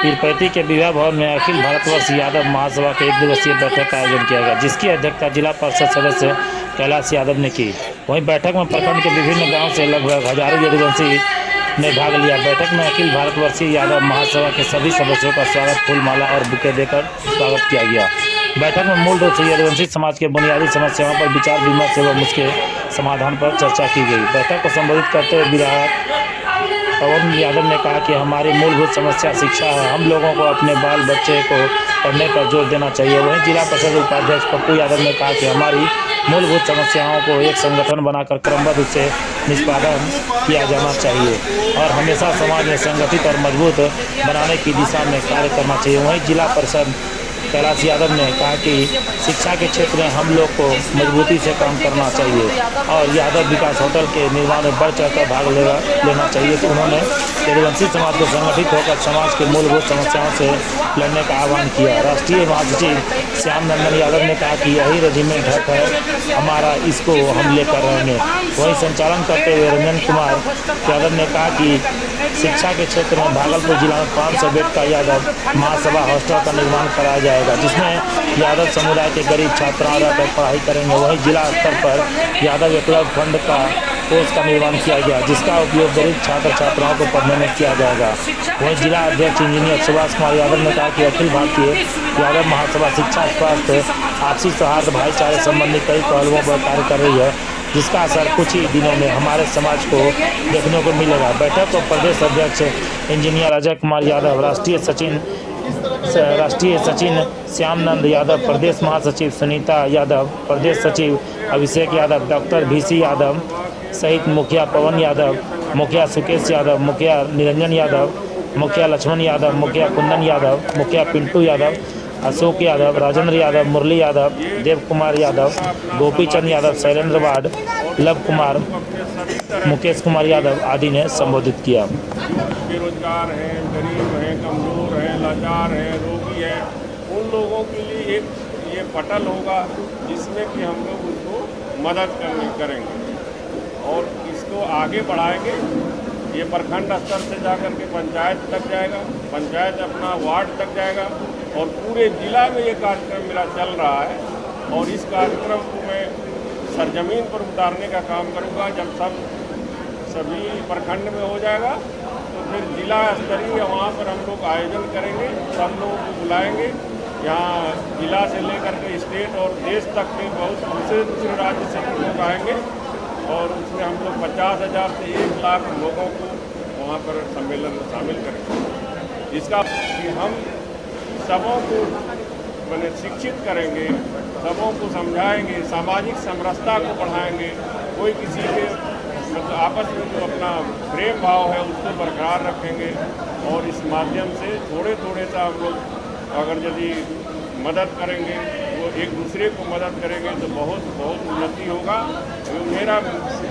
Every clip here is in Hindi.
पीरपैंती के विवाह भवन में अखिल भारतवर्ष यादव महासभा के 1 दिवसीय बैठक का आयोजन किया गया, जिसकी अध्यक्षता जिला परिषद सदस्य कैलाश यादव ने की। वहीं बैठक में प्रखंड के विभिन्न गांव से लगभग हजारों यदुवंशी ने भाग लिया। बैठक में अखिल भारतवर्षीय यादव महासभा के सभी सदस्यों का स्वागत फूल माला और बुके देकर स्वागत किया गया। बैठक में मूल रूप से यदुवंशी समाज के बुनियादी समस्याओं पर विचार विमर्श एवं उसके समाधान पर चर्चा की गई। बैठक को संबोधित करते हुए विधायक पवन यादव ने कहा कि हमारी मूलभूत समस्या शिक्षा है। हम लोगों को अपने बाल बच्चे को पढ़ने पर जोर देना चाहिए। वहीं जिला परिषद उपाध्यक्ष पप्पू यादव ने कहा कि हमारी मूलभूत समस्याओं को एक संगठन बनाकर क्रमबद्ध उसे निष्पादन किया जाना चाहिए और हमेशा समाज में संगठित और मजबूत बनाने की दिशा में कार्य करना चाहिए। वहीं जिला परिषद कैलाश यादव ने कहा कि शिक्षा के क्षेत्र में हम लोग को मजबूती से काम करना चाहिए और यादव विकास होटल के निर्माण में बढ़ चढ़कर भाग लेना चाहिए। तो उन्होंने यदुवंशी समाज को संगठित होकर समाज के मूलभूत समस्याओं से लड़ने का आह्वान किया। राष्ट्रीय महासचिव श्याम नंदन यादव ने कहा कि यही रेजिमेंट हक है हमारा, इसको हम लेकर रहेंगे। वहीं संचालन करते हुए रंजन कुमार यादव ने कहा कि शिक्षा के क्षेत्र में भागलपुर जिला में 500 बेड का यादव महासभा हॉस्टल का निर्माण कराया जाएगा, जिसमें यादव समुदाय के गरीब छात्राएं रहकर पढ़ाई करेंगे। वहीं जिला स्तर पर यादव एकलव्य फंड का कोष का निर्माण किया गया, जिसका उपयोग गरीब छात्र छात्राओं को पढ़ने में किया जाएगा। वहीं जिला अध्यक्ष इंजीनियर सुभाष कुमार यादव ने कहा कि अखिल भारतीय यादव महासभा शिक्षा, स्वास्थ्य, आपसी सौहार्द, भाईचारे संबंधी कई पहलुओं पर कार्य कर रही है, जिसका असर कुछ ही दिनों में हमारे समाज को देखने को मिलेगा। बैठक को प्रदेश अध्यक्ष इंजीनियर अजय कुमार यादव, राष्ट्रीय सचिव श्यामनंद यादव, प्रदेश महासचिव सुनीता यादव, प्रदेश सचिव अभिषेक यादव, डॉक्टर VC यादव सहित मुखिया पवन यादव, मुखिया सुकेश यादव, मुखिया निरंजन यादव, मुखिया लक्ष्मण यादव, मुखिया कुंदन यादव, मुखिया पिंटू यादव, अशोक यादव, राजेंद्र यादव, मुरली यादव, देव कुमार यादव, गोपीचंद यादव, शैलेंद्र वाड, लव कुमार, मुकेश कुमार यादव आदि ने संबोधित किया। बेरोजगार हैं, गरीब हैं, कमजोर हैं, लाचार हैं, रोगी हैं, उन लोगों के लिए एक ये पटल होगा जिसमें कि हम लोग उसको मदद करेंगे और इसको आगे बढ़ाएंगे। ये प्रखंड स्तर से जाकर के पंचायत तक जाएगा, पंचायत अपना वार्ड तक जाएगा और पूरे जिला में ये कार्यक्रम मेरा चल रहा है। और इस कार्यक्रम को मैं सरजमीन पर उतारने का काम करूँगा। जब सभी प्रखंड में हो जाएगा तो फिर जिला स्तरीय वहाँ पर हम लोग आयोजन करेंगे, सब लोगों को बुलाएंगे। यहाँ जिला से लेकर के स्टेट और देश तक के बहुत दूसरे राज्य से लोग आएंगे और उसमें हम लोग 50,000 से 1 लाख लोगों को वहाँ पर सम्मेलन में शामिल करेंगे। इसका कि हम सबों को मैंने शिक्षित करेंगे, सबों को समझाएंगे, सामाजिक समरसता को बढ़ाएंगे। कोई किसी के मतलब आपस में जो अपना प्रेम भाव है उसको बरकरार रखेंगे और इस माध्यम से थोड़े थोड़े सा हम लोग अगर यदि मदद करेंगे, वो एक दूसरे को मदद करेंगे तो बहुत बहुत उन्नति होगा। मेरा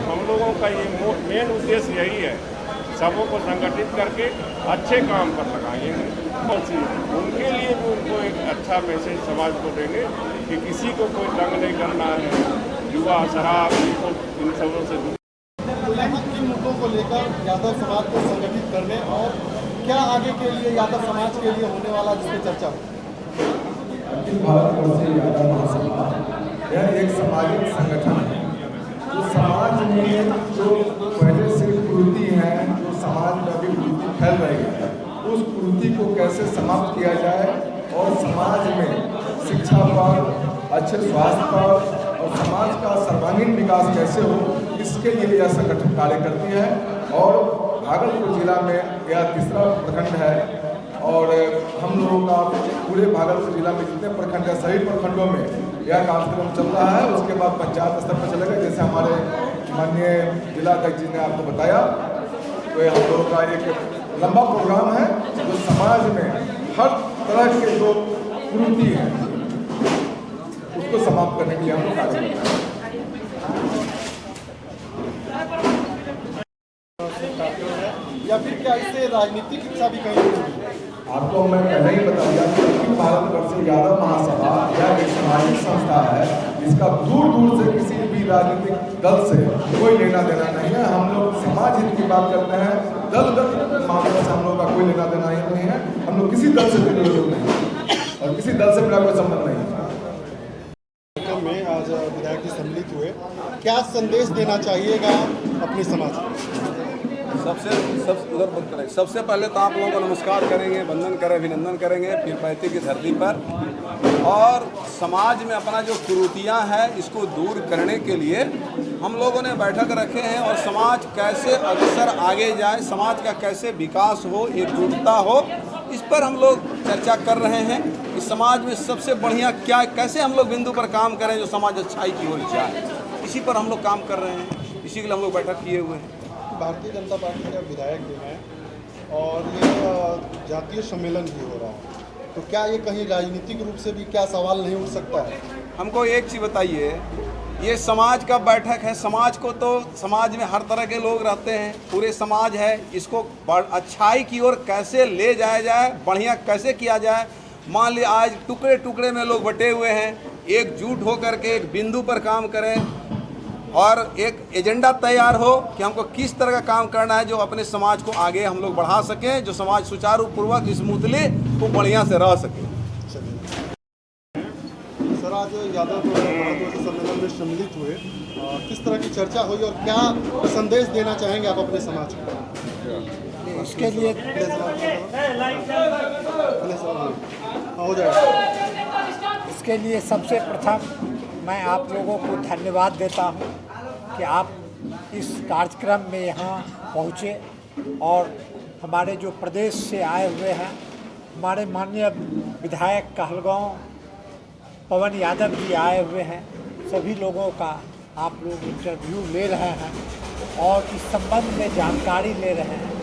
हम लोगों का ये मेन उद्देश्य यही है, सबों को संगठित करके अच्छे काम पर लगाएंगे। उनके लिए भी उनको एक अच्छा मैसेज समाज को देंगे कि किसी को कोई तंग नहीं करना है, युवा शराब इन सबों से किन मुद्दों को लेकर यादव समाज को संगठित करने और क्या आगे के लिए यादव समाज के लिए होने वाला जिस पर चर्चा हो। अखिल भारतवर्षीय यादव महासभा यह एक सामाजिक संगठन है। जो समाज में जो पहले से कुरीति है, जो समाज में अभी कुरीति फैल रही है, उस कुरीति को कैसे समाप्त किया जाए और समाज में शिक्षा पर, अच्छे स्वास्थ्य पर और समाज का सर्वांगीण विकास कैसे हो, इसके लिए यह संगठन कार्य करती है। और भागलपुर जिला में यह 3रा प्रखंड है और हम लोगों का पूरे भागलपुर जिला में जितने प्रखंड है सभी प्रखंडों में यह कार्यक्रम चल रहा है। उसके बाद पंचायत स्तर पर चलेगा, जैसे हमारे माननीय जिला अध्यक्ष जी ने आपको बताया। तो हम लोगों का एक लंबा प्रोग्राम है जो समाज में हर तरह के जो कुरीति है उसको समाप्त करने के लिए हम लोग कार्य कर रहे हैं। या फिर क्या इससे राजनीतिक इच्छा भी कहीं होगी? आपको मैं पहले ही बता दिया कि अखिल भारतवर्ष यादव महासभा यह एक सामाजिक संस्था है, इसका दूर दूर से किसी भी राजनीतिक दल से कोई लेना देना नहीं है। हम लोग समाज हित की बात करते हैं, दलगत मामलों से हम लोग का कोई लेना देना ही नहीं है। हम लोग किसी दल से जुड़े लोग नहीं हैं और किसी दल से मेरा कोई संबंध नहीं है। में आज विधायक जी सम्मिलित हुए, क्या संदेश देना चाहिएगा अपने समाज को? सबसे पहले तो आप लोगों को नमस्कार करेंगे, वंदन करें, अभिनंदन करेंगे फिर पैती की धरती पर। और समाज में अपना जो कुरीतियाँ हैं इसको दूर करने के लिए हम लोगों ने बैठक रखे हैं और समाज कैसे अग्रसर आगे जाए, समाज का कैसे विकास हो, एकजुटता हो, इस पर हम लोग चर्चा कर रहे हैं कि समाज में सबसे बढ़िया क्या, कैसे हम लोग बिंदु पर काम करें जो समाज अच्छाई की ओर जाए। इसी पर हम लोग काम कर रहे हैं, इसी के लिए हम लोग बैठक किए हुए हैं। भारतीय जनता पार्टी का विधायक भी हैं और ये जातीय सम्मेलन भी हो रहा है, तो क्या ये कहीं राजनीतिक रूप से भी क्या सवाल नहीं उठ सकता है? हमको एक चीज़ बताइए, ये समाज का बैठक है, समाज को तो समाज में हर तरह के लोग रहते हैं, पूरे समाज है, इसको अच्छाई की ओर कैसे ले जाया जाए, बढ़िया कैसे किया जाए। मान ली आज टुकड़े टुकड़े में लोग बटे हुए हैं, एकजुट होकर के एक बिंदु पर काम करें और एक एजेंडा तैयार हो कि हमको किस तरह का काम करना है जो अपने समाज को आगे हम लोग बढ़ा सकें, जो समाज सुचारू पूर्वक स्मूथली वो बढ़िया से रह सके। सर, आज यादव भारतवर्ष सम्मेलन में सम्मिलित हुए, किस तरह की चर्चा हुई और क्या संदेश देना चाहेंगे आप अपने समाज को? इसके लिए हो जाएगा। इसके लिए सबसे प्रथम मैं आप लोगों को धन्यवाद देता हूं कि आप इस कार्यक्रम में यहाँ पहुँचे और हमारे जो प्रदेश से आए हुए हैं, हमारे माननीय विधायक कहलगांव पवन यादव जी आए हुए हैं, सभी लोगों का आप लोग इंटरव्यू ले रहे हैं और इस संबंध में जानकारी ले रहे हैं।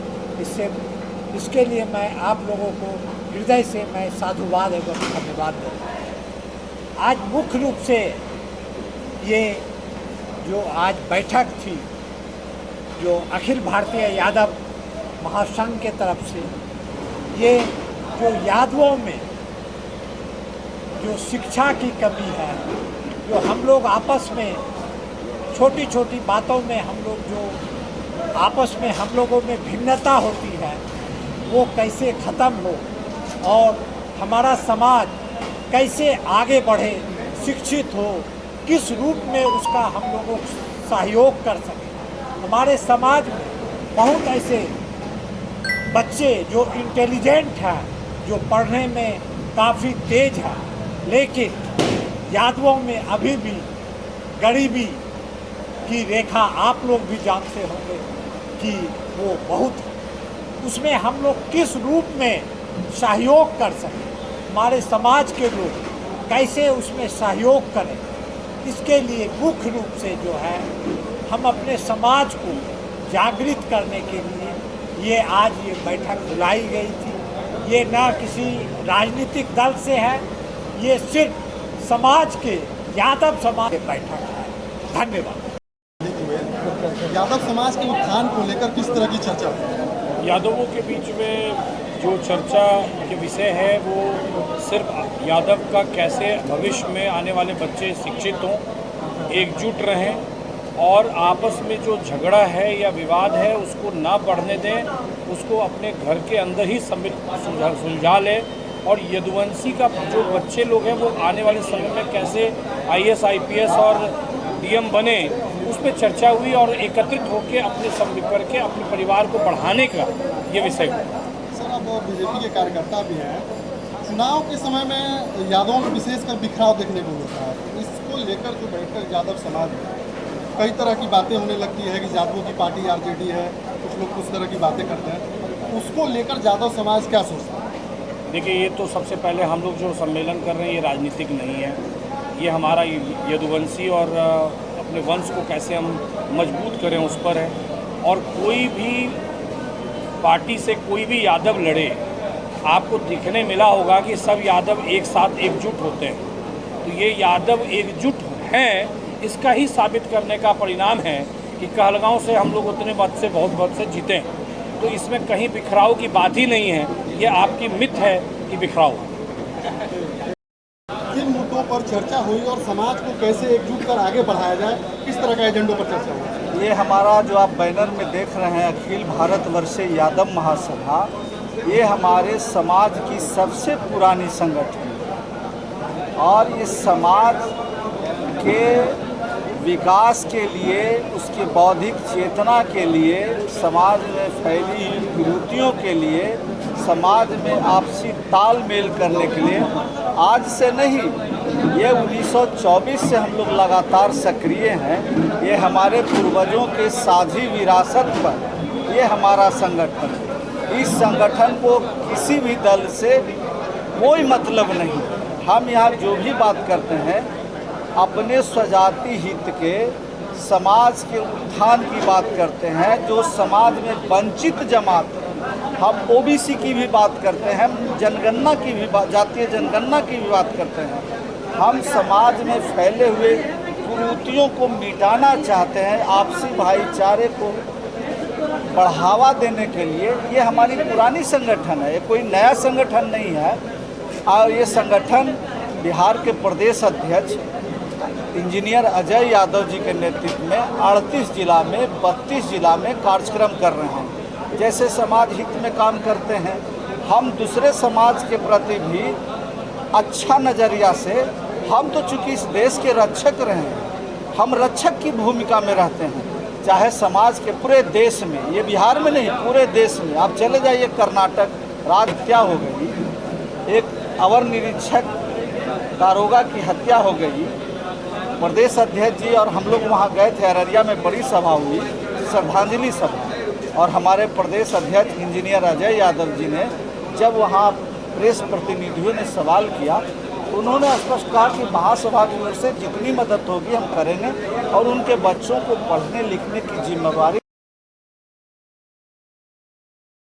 इसके लिए मैं आप लोगों को हृदय से मैं साधुवाद एवं धन्यवाद देता हूँ। आज मुख्य रूप से ये जो आज बैठक थी, जो अखिल भारतीय यादव महासंघ के तरफ से, ये जो यादवों में जो शिक्षा की कमी है, जो हम लोग आपस में छोटी छोटी बातों में हम लोग जो आपस में हम लोगों में भिन्नता होती है, वो कैसे ख़त्म हो और हमारा समाज कैसे आगे बढ़े, शिक्षित हो, किस रूप में उसका हम लोगों सहयोग कर सकें। हमारे समाज में बहुत ऐसे बच्चे जो इंटेलिजेंट हैं, जो पढ़ने में काफ़ी तेज हैं, लेकिन यादवों में अभी भी गरीबी की रेखा आप लोग भी जानते होंगे कि वो बहुत है। उसमें हम लोग किस रूप में सहयोग कर सकें, हमारे समाज के लोग कैसे उसमें सहयोग करें, इसके लिए मुख्य रूप से जो है हम अपने समाज को जागृत करने के लिए ये आज ये बैठक बुलाई गई थी। ये ना किसी राजनीतिक दल से है, ये सिर्फ समाज के यादव समाज की बैठक है। धन्यवाद। यादव समाज के उत्थान को लेकर किस तरह की चर्चा हुई? यादवों के बीच में जो चर्चा के विषय है वो सिर्फ यादव का कैसे भविष्य में आने वाले बच्चे शिक्षित हों, एकजुट रहें और आपस में जो झगड़ा है या विवाद है उसको ना बढ़ने दें, उसको अपने घर के अंदर ही सुलझा लें। और यदुवंशी का जो बच्चे लोग हैं वो आने वाले समय में कैसे IAS IPS और DM बने, उस पर चर्चा हुई और एकत्रित होकर अपने सब मिलकर के अपने परिवार को बढ़ाने का ये विषय हुआ। सर, अब बीजेपी के कार्यकर्ता भी हैं, चुनाव के समय में यादवों में विशेषकर बिखराव देखने को मिलता है, इसको लेकर जो बैठकर यादव समाज में कई तरह की बातें होने लगती है कि यादवों की पार्टी RJD है, कुछ लोग कुछ तरह की बातें करते हैं, उसको लेकर यादव समाज क्या सोचता है? देखिए, ये तो सबसे पहले हम लोग जो सम्मेलन कर रहे हैं ये राजनीतिक नहीं है, ये हमारा यदुवंशी और अपने वंश को कैसे हम मजबूत करें उस पर है। और कोई भी पार्टी से कोई भी यादव लड़े, आपको दिखने मिला होगा कि सब यादव एक साथ एकजुट होते हैं। तो ये यादव एकजुट हैं, इसका ही साबित करने का परिणाम है कि कहलगांव से हम लोग उतने मत से बहुत मत से जीते हैं। तो इसमें कहीं बिखराव की बात ही नहीं है। ये आपकी मिथ है कि बिखराव। किन मुद्दों पर चर्चा हुई और समाज को कैसे एकजुट कर आगे बढ़ाया जाए, किस तरह का एजेंडों पर चर्चा हुई? ये हमारा जो आप बैनर में देख रहे हैं अखिल भारतवर्षीय यादव महासभा, ये हमारे समाज की सबसे पुरानी संगठन है और ये समाज के विकास के लिए, उसके बौद्धिक चेतना के लिए, समाज में फैली हुई विकृतियों के लिए, समाज में आपसी तालमेल करने के लिए आज से नहीं, ये 1924 से हम लोग लगातार सक्रिय हैं। ये हमारे पूर्वजों के साझी विरासत पर ये हमारा संगठन है। इस संगठन को किसी भी दल से कोई मतलब नहीं। हम यहाँ जो भी बात करते हैं अपने स्वजाति हित के, समाज के उत्थान की बात करते हैं। जो समाज में वंचित जमात, हम ओबीसी की भी बात करते हैं, जनगणना की भी बात, जातीय जनगणना की भी बात करते हैं। हम समाज में फैले हुए कुरीतियों को मिटाना चाहते हैं, आपसी भाईचारे को बढ़ावा देने के लिए। ये हमारी पुरानी संगठन है, ये कोई नया संगठन नहीं है। और ये संगठन बिहार के प्रदेश अध्यक्ष इंजीनियर अजय यादव जी के नेतृत्व में 38 जिला में 32 जिला में कार्यक्रम कर रहे हैं। जैसे समाज हित में काम करते हैं, हम दूसरे समाज के प्रति भी अच्छा नज़रिया से, हम तो चूँकि इस देश के रक्षक रहे हैं, हम रक्षक की भूमिका में रहते हैं। चाहे समाज के पूरे देश में, ये बिहार में नहीं पूरे देश में, आप चले जाइए कर्नाटक, राज हत्या हो गई, एक अवर निरीक्षक दारोगा की हत्या हो गई। प्रदेश अध्यक्ष जी और हम लोग वहाँ गए थे, अररिया में बड़ी सभा हुई, श्रद्धांजलि सभा, और हमारे प्रदेश अध्यक्ष इंजीनियर अजय यादव जी ने जब वहाँ प्रेस प्रतिनिधियों ने सवाल किया, उन्होंने स्पष्ट कहा कि महासभा की ओर से जितनी मदद होगी हम करेंगे और उनके बच्चों को पढ़ने लिखने की जिम्मेवारी